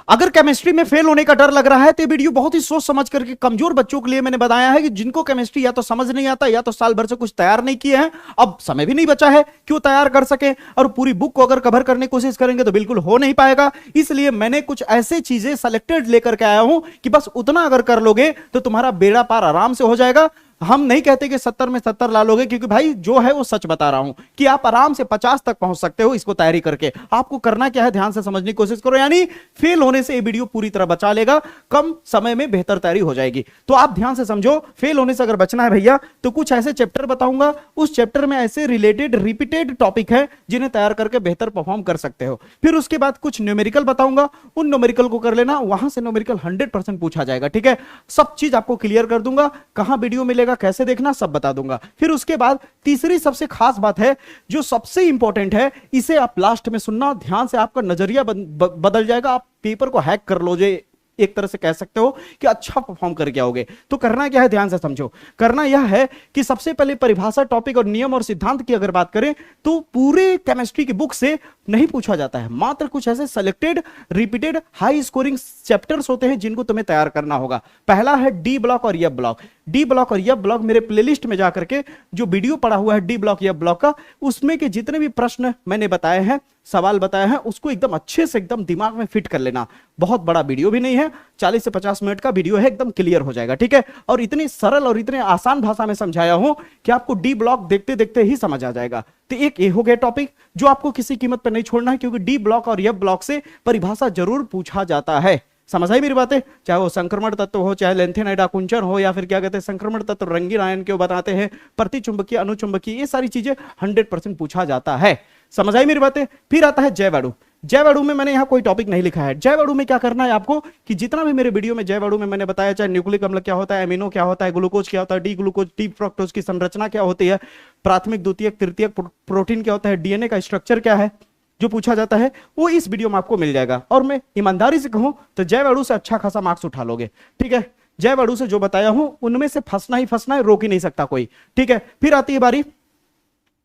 अगर केमिस्ट्री में फेल होने का डर लग रहा है तो ये वीडियो बहुत ही सोच समझ करके कमजोर बच्चों के लिए मैंने बताया है कि जिनको केमिस्ट्री या तो समझ नहीं आता या तो साल भर से कुछ तैयार नहीं किए हैं, अब समय भी नहीं बचा है क्यों तैयार कर सके, और पूरी बुक को अगर कवर करने की कोशिश करेंगे तो बिल्कुल हो नहीं पाएगा। इसलिए मैंने कुछ ऐसे चीजें सेलेक्टेड लेकर के आया हूं कि बस उतना अगर कर लोगे तो तुम्हारा बेड़ा पार आराम से हो जाएगा। हम नहीं कहते कि 70 में 70 ला लोगे, क्योंकि भाई जो है वो सच बता रहा हूं कि आप आराम से 50 तक पहुंच सकते हो इसको तैयारी करके। आपको करना क्या है, ध्यान से समझने की कोशिश करो, यानी फेल होने से ये वीडियो पूरी तरह बचा लेगा, कम समय में बेहतर तैयारी हो जाएगी। तो आप ध्यान से समझो, फेल होने से अगर बचना है भैया तो कुछ ऐसे चैप्टर बताऊंगा, उस चैप्टर में ऐसे रिलेटेड रिपीटेड टॉपिक है जिन्हें तैयार करके बेहतर परफॉर्म कर सकते हो। फिर उसके बाद कुछ न्यूमेरिकल बताऊंगा, उन न्यूमेरिकल को कर लेना, वहां से न्यूमेरिकल 100% पूछा जाएगा। ठीक है, सब चीज आपको क्लियर कर दूंगा, कहां वीडियो मिलेगा, कैसे देखना, सब बता दूंगा। फिर उसके बाद तीसरी सबसे खास बात है जो सबसे इंपॉर्टेंट है, इसे आप लास्ट में सुनना ध्यान से, आपका नजरिया बदल जाएगा, आप पेपर को हैक कर लो, जो एक तरह से कह सकते हो कि अच्छा परफॉर्म करके आओगे। तो करना क्या है, ध्यान से समझो। करना यह है कि सबसे पहले परिभाषा, टॉपिक और नियम और सिद्धांत की अगर बात करें तो पूरे केमिस्ट्री की बुक से नहीं पूछा जाता है, मात्र कुछ ऐसे selected repeated high scoring chapters होते हैं जिनको तुम्हें तैयार करना होगा। पहला है डी ब्लॉक और एफ ब्लॉक। डी ब्लॉक और एफ ब्लॉक मेरे प्लेलिस्ट में जाकर के जो वीडियो पड़ा हुआ है डी ब्लॉक एफ ब्लॉक का, उसमें के जितने भी प्रश्न मैंने बताए हैं, सवाल बताए हैं, उसको एकदम अच्छे से एकदम दिमाग में फिट कर लेना। बहुत बड़ा वीडियो भी नहीं है, 40 से 50 मिनट का वीडियो है, एकदम क्लियर हो जाएगा। ठीक है, और इतनी सरल और इतने आसान भाषा में समझाया हूं कि आपको डी ब्लॉक देखते देखते ही समझ आ जाएगा। तो एक ये हो गया टॉपिक जो आपको किसी कीमत पर नहीं छोड़ना है, क्योंकि डी ब्लॉक और एफ ब्लॉक से परिभाषा जरूर पूछा जाता है। समझ आई मेरी बातें? चाहे वो संक्रमण तत्व हो, चाहे लेंथेनाइड आकुंचन हो, या फिर क्या कहते हैं संक्रमण तत्व रंगीन आयन क्यों बताते हैं, प्रतिचुंबकीय अनुचुंबकीय, ये सारी चीजें 100% पूछा जाता है। समझ आई मेरी बातें? फिर आता है जैवाणु। जैवाणु में मैंने यहां कोई टॉपिक नहीं लिखा है। जैवाणु में क्या करना है आपको कि जितना भी मेरे वीडियो में जैवाणु में मैंने बताया, चाहे न्यूक्लिक अम्ल क्या होता है, एमिनो क्या होता है, ग्लूकोज क्या होता है, डी ग्लूकोज, डी फ्रक्टोज की संरचना क्या होती है, प्राथमिक द्वितीयक तृतीयक प्रोटीन क्या होता है, डीएनए का स्ट्रक्चर क्या है, जो पूछा जाता है वो इस वीडियो में आपको मिल जाएगा। और मैं ईमानदारी से कहूं तो जैवाणु से अच्छा खासा मार्क्स उठा लोगे। ठीक है, जैवाणु से जो बताया हूं उनमें से फंसना ही फंसना है, रोक ही नहीं सकता कोई। ठीक है, फिर आती है बारी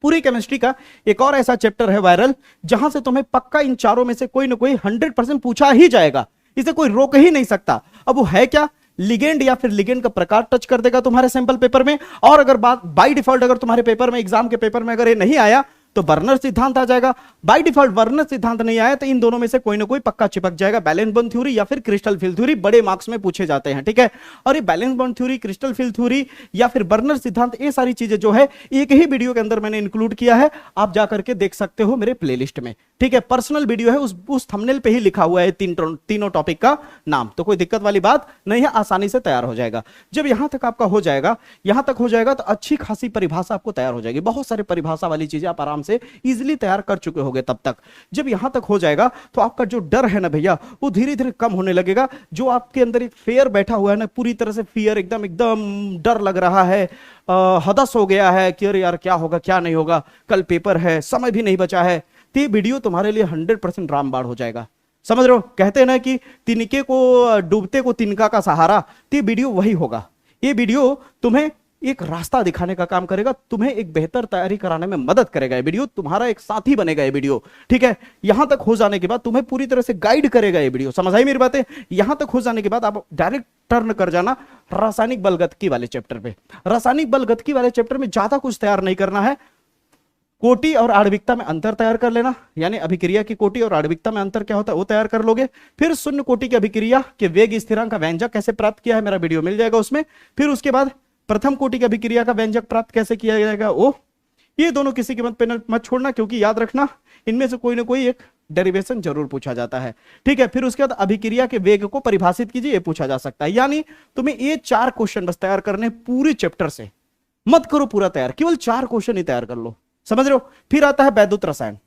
पूरी केमिस्ट्री का एक और ऐसा चैप्टर है वायरल, जहां से तुम्हें पक्का इन चारों में से कोई ना कोई 100% पूछा ही जाएगा, इसे कोई रोक ही नहीं सकता। अब वो है क्या? लिगेंड या फिर लिगेंड का प्रकार टच कर देगा तुम्हारे सैंपल पेपर में। और अगर बात बाय डिफॉल्ट अगर तुम्हारे पेपर में, एग्जाम के पेपर में अगर ये नहीं आया तो बर्नर सिद्धांत आ जाएगा। बाय डिफॉल्ट बर्नर सिद्धांत नहीं आया तो इन दोनों में से कोई ना कोई पक्का चिपक जाएगा। बैलेंस बॉन्ड थ्योरी या फिर क्रिस्टल फील्ड थ्योरी बड़े मार्क्स में पूछे जाते हैं। ठीक है, और ये valence bond theory, crystal field theory या फिर बर्नर सिद्धांत, ये सारी चीजें जो है एक ही वीडियो के अंदर मैंने इंक्लूड किया है, आप जाकर के देख सकते हो मेरे प्लेलिस्ट में। ठीक है, पर्सनल वीडियो है, उस थंबनेल पे ही लिखा हुआ है तीनों टॉपिक का नाम, तो कोई दिक्कत वाली बात नहीं है, आसानी से तैयार हो जाएगा। जब यहां तक आपका हो जाएगा, यहां तक हो जाएगा तो अच्छी खासी परिभाषा आपको तैयार हो जाएगी। बहुत सारी परिभाषा वाली चीजें आप आराम से इजीली तैयार कर चुके होंगे तब तक। जब यहां तक हो जाएगा तो आपका जो डर है ना भैया, वो धीरे धीरे कम होने लगेगा। जो आपके अंदर एक फेयर बैठा हुआ है ना, पूरी तरह से फियर, एकदम एकदम डर लग रहा है, हदस हो गया है कि अरे यार क्या होगा क्या नहीं होगा, कल पेपर है, समय भी नहीं बचा है, तो ये वीडियो तुम्हारे लिए 100% रामबाण हो जाएगा। समझ रहे हो? कहते हैं ना कि तिनके को, डूबते को तिनका का सहारा, तो ये वीडियो वही होगा। ये वीडियो तुम्हें एक रास्ता दिखाने का काम करेगा, तुम्हें एक बेहतर तैयारी कराने में मदद करेगा। ये वीडियो तुम्हारा एक साथी बनेगा। ये वीडियो, ठीक है, यहां तक हो जाने के बाद तुम्हें पूरी तरह से गाइड करेगा ये वीडियो। समझ आई मेरी बातें? यहां तक हो जाने के बाद आप डायरेक्ट टर्न कर जाना रासायनिक बलगतिकी वाले चैप्टर पे। रासायनिक बलगतिकी वाले चैप्टर में ज्यादा कुछ तैयार नहीं करना है, कोटि और आणविकता में अंतर तैयार कर लेना, यानी अभिक्रिया की कोटि और आणविकता में अंतर क्या होता है वो तैयार कर लोगे। फिर शून्य कोटि की अभिक्रिया के वेग स्थिरांक का व्यंजक कैसे प्राप्त किया है, मेरा वीडियो मिल जाएगा उसमें। फिर उसके बाद प्रथम कोटि की अभिक्रिया का व्यंजक प्राप्त कैसे किया जाएगा, वो ये दोनों किसी कीमत पे मत छोड़ना, क्योंकि याद रखना इनमें से कोई ना कोई एक डेरिवेशन जरूर पूछा जाता है। ठीक है, फिर उसके बाद अभिक्रिया के वेग को परिभाषित कीजिए, ये पूछा जा सकता है। यानी तुम्हें ये 4 क्वेश्चन बस तैयार करने पूरे चैप्टर से, मत करो पूरा तैयार, केवल 4 क्वेश्चन ही तैयार कर लो। समझ रहे हो? फिर आता है वैद्युत रसायन।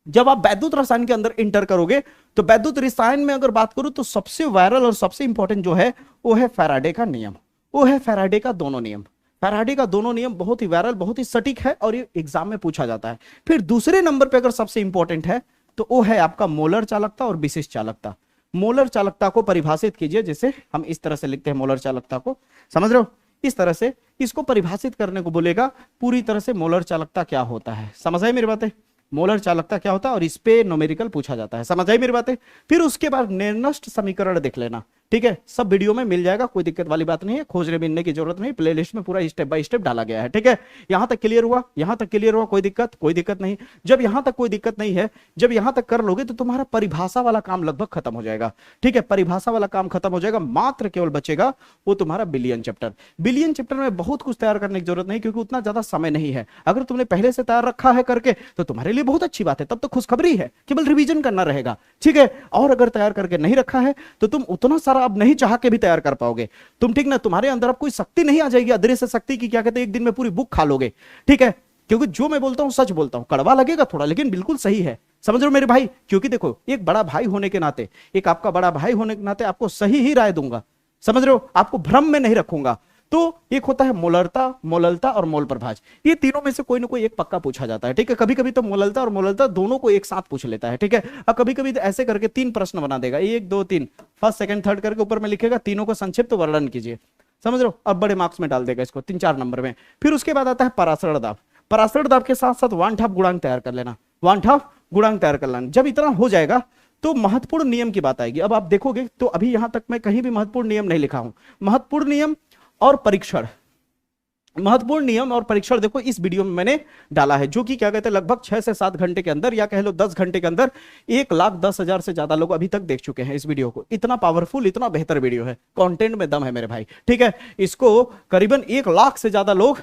जब आप वैद्युत रसायन के अंदर इंटर करोगे तो वैद्युत रसायन में अगर बात करूं तो सबसे वायरल और सबसे इंपॉर्टेंट जो है वो है फैराडे का नियम, वो है फैराडे का दोनों नियम। फैराडे का दोनों नियम बहुत ही वायरल, बहुत ही सटीक है और ये एग्जाम में पूछा जाता है। फिर दूसरे नंबर पे अगर सबसे इंपॉर्टेंट है तो वो है आपका मोलर चालकता और विशिष्ट चालकता। मोलर चालकता को परिभाषित कीजिए, जैसे हम इस तरह से लिखते हैं मोलर चालकता को, समझ रहे हो? इस तरह से इसको परिभाषित करने को बोलेगा, पूरी तरह से मोलर चालकता क्या होता है। समझ आए मेरी बातें? मोलर चालकता क्या होता है, और इस पे न्यूमेरिकल पूछा जाता है। समझ आई मेरी बातें। फिर उसके बाद निर्नष्ट समीकरण देख लेना, ठीक है, सब वीडियो में मिल जाएगा, कोई दिक्कत वाली बात नहीं है, खोजने मिलने की जरूरत नहीं, प्लेलिस्ट में पूरा स्टेप बाय स्टेप डाला गया है, ठीक है। यहां तक क्लियर हुआ, यहां तक क्लियर हुआ, कोई दिक्कत नहीं। जब यहां तक कोई दिक्कत नहीं है, जब यहां तक कर लोगे तो तुम्हारा परिभाषा वाला काम लगभग खत्म हो जाएगा, ठीक है, परिभाषा वाला काम खत्म हो जाएगा। मात्र केवल बचेगा वो तुम्हारा बिलियन चैप्टर। बिलियन चैप्टर में बहुत कुछ तैयार करने की जरूरत नहीं, क्योंकि उतना ज्यादा समय नहीं है। अगर तुमने पहले से तैयार रखा है करके तो तुम्हारे लिए बहुत अच्छी बात है, तब तो खुशखबरी है, केवल रिवीजन करना रहेगा, ठीक है। और अगर तैयार करके नहीं रखा है तो तुम उतना सारा अब नहीं चाह के भी तैयार कर पाओगे तुम, ठीक ना। तुम्हारे अंदर अब कोई शक्ति नहीं आ जाएगी अदृश्य शक्ति की, क्या कहते हैं, एक दिन में पूरी बुक खा लोगे, ठीक है। क्योंकि जो मैं बोलता हूं सच बोलता हूं, कड़वा लगेगा थोड़ा लेकिन बिल्कुल सही है, समझ रहे हो मेरे भाई। क्योंकि देखो, एक बड़ा भाई होने के नाते, एक आपका बड़ा भाई होने के नाते आपको सही ही राय दूंगा, समझ रहे हो, आपको भ्रम में नहीं रखूंगा। तो एक होता है मोलरता, मोललता और मोल प्रभाज, ये तीनों में से कोई ना कोई एक पक्का पूछा जाता है, ठीक है। कभी कभी तो मोललता और मोललता दोनों को एक साथ पूछ लेता है, ठीक है। और कभी कभी तो ऐसे करके 3 प्रश्न बना देगा, 1 2 3, फर्स्ट सेकंड थर्ड करके ऊपर में लिखेगा, तीनों को संक्षिप्त वर्णन कीजिए, समझ रहे हो। अब बड़े मार्क्स में डाल देगा इसको 3-4 नंबर में। फिर उसके बाद आता है पराशरण दाब। पराशरण दाब के साथ साथ वानठाप गुणांक तैयार कर लेना, वानठाप गुणांक तैयार कर लेना। जब इतना हो जाएगा तो महत्वपूर्ण नियम की बात आएगी। अब आप देखोगे तो अभी यहां तक मैं कहीं भी महत्वपूर्ण नियम नहीं लिखा हूं। महत्वपूर्ण नियम और परीक्षण, महत्वपूर्ण नियम और परीक्षण देखो इस वीडियो में मैंने डाला है, जो कि क्या कहते हैं लगभग 6 से 7 घंटे के अंदर, या कह लो 10 घंटे के अंदर 1,10,000 से ज्यादा लोग अभी तक देख चुके हैं इस वीडियो को। इतना पावरफुल, इतना बेहतर वीडियो है, कंटेंट में दम है मेरे भाई, ठीक है। इसको करीबन 1 लाख से ज्यादा लोग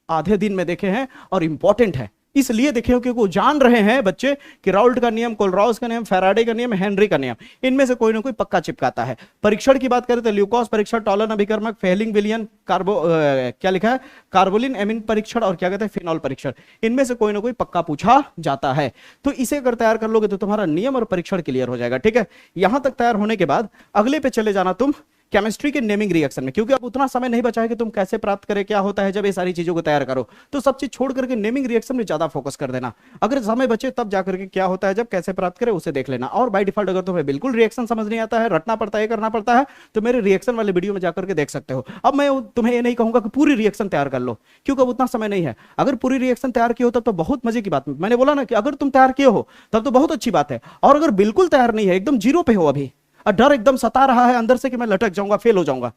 आधे दिन में देखे हैं, और इंपॉर्टेंट है इसलिए देखे हो क्योंकि वो जान रहे हैं बच्चे कि राउल्ट का नियम, कोलराउस का नियम, फैराडे का नियम, हेनरी का नियम, इनमें से कोई ना कोई पक्का चिपकाता है। परीक्षण की बात करें तो ल्यूकोस परीक्षण, टॉलन अभिकर्मक, फेहलिंग विलियन, क्या लिखा है, कार्बोलिन एमिन परीक्षण, और क्या कहते हैं फिनॉल परीक्षण, इनमें से कोई ना कोई पक्का पूछा जाता है। तो इसे अगर तैयार कर लोगे तो तुम्हारा नियम और परीक्षण क्लियर हो जाएगा, ठीक है। यहां तक तैयार होने के बाद अगले पे चले जाना तुम केमिस्ट्री के नेमिंग रिएक्शन में, क्योंकि अब उतना समय नहीं बचा है कि तुम कैसे प्राप्त करें, क्या होता है जब ये सारी चीजों को तैयार करो, तो सब चीज छोड़ करके नेमिंग रिएक्शन में ज्यादा फोकस कर देना। अगर समय बचे तब जाकर के क्या होता है जब कैसे प्राप्त करें उसे देख लेना। और बाय डिफॉल्ट अगर तुम्हें बिल्कुल रिएक्शन समझ नहीं आता है, रटना पड़ता है, करना पड़ता है, तो मेरे रिएक्शन वाले वीडियो में जाकर के देख सकते हो। अब मैं तुम्हें ये नहीं कहूंगा कि पूरी रिएक्शन तैयार कर लो, क्योंकि अब उतना समय नहीं है। अगर पूरी रिएक्शन तैयार की हो तब तो बहुत मजे की बात, मैंने बोला ना कि अगर तुम तैयार किए हो तब तो बहुत अच्छी बात है, और अगर बिल्कुल तैयार नहीं है, एकदम जीरो पे हो अभी, और डर एकदम सता रहा है अंदर से कि मैं लटक जाऊंगा, फेल हो जाऊंगा,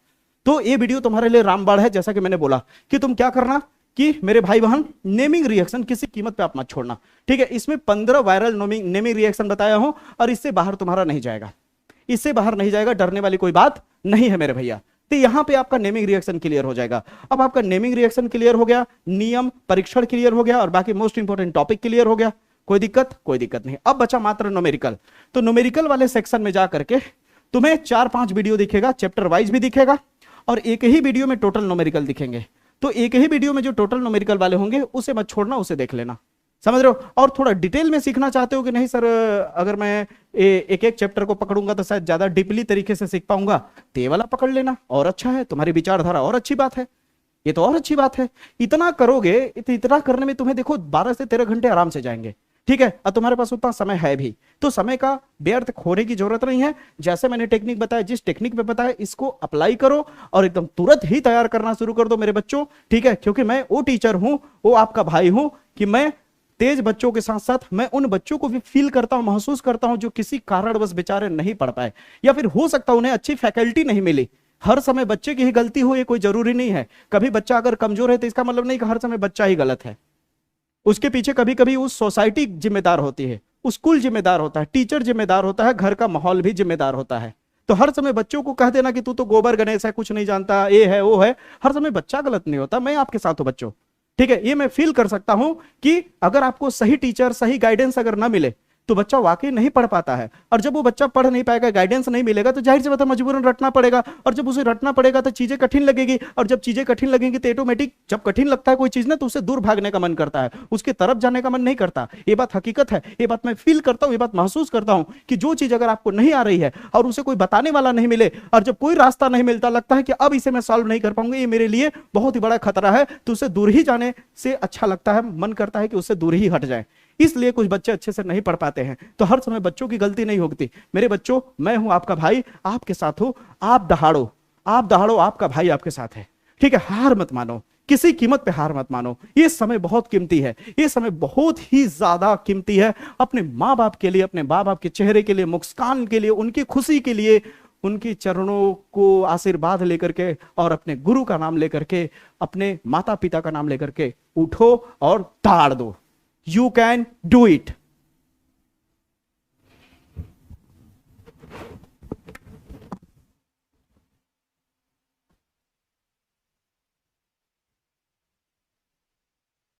तो ये वीडियो तुम्हारे लिए रामबाण है। जैसा कि मैंने बोला कि तुम क्या करना कि मेरे भाई बहन, नेमिंग रिएक्शन किसी कीमत पे आप मत छोड़ना, ठीक है। इसमें 15 वायरल नेमिंग रिएक्शन बताया हूं, और इससे बाहर तुम्हारा नहीं जाएगा, इससे बाहर नहीं जाएगा, डरने वाली कोई बात नहीं है मेरे भैया। तो यहां पे आपका नेमिंग रिएक्शन क्लियर हो जाएगा। अब आपका नेमिंग रिएक्शन क्लियर हो गया, नियम परीक्षण क्लियर हो गया, और बाकी मोस्ट इंपोर्टेंट टॉपिक क्लियर हो गया, कोई दिक्कत नहीं। अब बचा मात्र न्यूमेरिकल। तो न्यूमेरिकल वाले सेक्शन में जाकर के तुम्हें 4-5 वीडियो दिखेगा, चैप्टर वाइज भी दिखेगा, और एक ही वीडियो में टोटल न्यूमेरिकल दिखेंगे। तो एक ही वीडियो में जो टोटल न्यूमेरिकल वाले होंगे उसे मत छोड़ना, उसे देख लेना, समझ रहे हो। और थोड़ा डिटेल में सीखना चाहते हो कि नहीं सर, अगर मैं एक एक चैप्टर को पकड़ूंगा तो शायद ज्यादा डीपली तरीके से सीख पाऊंगा, तो ये वाला पकड़ लेना, और अच्छा है, तुम्हारी विचारधारा और अच्छी बात है, ये तो और अच्छी बात है। इतना करोगे तो इतना करने में तुम्हें देखो 12 से 13 घंटे आराम से जाएंगे, ठीक है। और तुम्हारे पास उतना समय है भी, तो समय का व्यर्थ खोने की जरूरत नहीं है। जैसे मैंने टेक्निक बताया, जिस टेक्निक पे बताया इसको अप्लाई करो, और एकदम तुरंत ही तैयार करना शुरू कर दो मेरे बच्चों, ठीक है। क्योंकि मैं वो टीचर हूं, वो आपका भाई हूं, कि मैं तेज बच्चों के साथ साथ मैं उन बच्चों को भी फील करता हूं, महसूस करता हूं, जो किसी कारणवश बेचारे नहीं पढ़ पाए, या फिर हो सकता उन्हें अच्छी फैकल्टी नहीं मिली। हर समय बच्चे की ही गलती हो ये कोई जरूरी नहीं है। कभी बच्चा अगर कमजोर है तो इसका मतलब नहीं कि हर समय बच्चा ही गलत है, उसके पीछे कभी कभी उस सोसाइटी जिम्मेदार होती है, उस स्कूल जिम्मेदार होता है, टीचर जिम्मेदार होता है, घर का माहौल भी जिम्मेदार होता है। तो हर समय बच्चों को कह देना कि तू तो गोबर गणेश है, कुछ नहीं जानता, ये है वो है, हर समय बच्चा गलत नहीं होता। मैं आपके साथ हूं बच्चों, ठीक है। ये मैं फील कर सकता हूं कि अगर आपको सही टीचर, सही गाइडेंस अगर ना मिले तो बच्चा वाकई नहीं पढ़ पाता है, और जब वो बच्चा पढ़ नहीं पाएगा, गाइडेंस नहीं मिलेगा, तो जाहिर सी बात है मजबूरन रटना पड़ेगा, और जब उसे रटना पड़ेगा तो चीजें कठिन लगेगी, और जब चीजें कठिन लगेंगी तो ऑटोमेटिक जब कठिन लगता है कोई चीज ना, तो उसे दूर भागने का मन करता है, उसके तरफ जाने का मन नहीं करता। ये बात हकीकत है, ये बात मैं फील करता हूं, ये बात महसूस करता हूं कि जो चीज अगर आपको नहीं आ रही है और उसे कोई बताने वाला नहीं मिले, और जब कोई रास्ता नहीं मिलता, लगता है कि अब इसे मैं सॉल्व नहीं कर पाऊंगा, ये मेरे लिए बहुत ही बड़ा खतरा है, तो उसे दूर ही जाने से अच्छा लगता है, मन करता है कि उससे दूर ही हट जाए। इसलिए कुछ बच्चे अच्छे से नहीं पढ़ पाते हैं। तो हर समय बच्चों की गलती नहीं होती मेरे बच्चों, मैं हूं आपका भाई, आपके साथ हूं, आप दहाड़ो, आपका भाई आपके साथ है, ठीक है। हार मत मानो, किसी कीमत पे हार मत मानो। ये समय बहुत कीमती है, ये समय बहुत ही ज्यादा कीमती है। अपने माँ बाप के लिए, अपने माँ बाप के चेहरे के लिए, मुस्कान के लिए, उनकी खुशी के लिए, उनके चरणों को आशीर्वाद लेकर के और अपने गुरु का नाम लेकर के, अपने माता पिता का नाम लेकर के उठो और ताड़ दो। You can do it.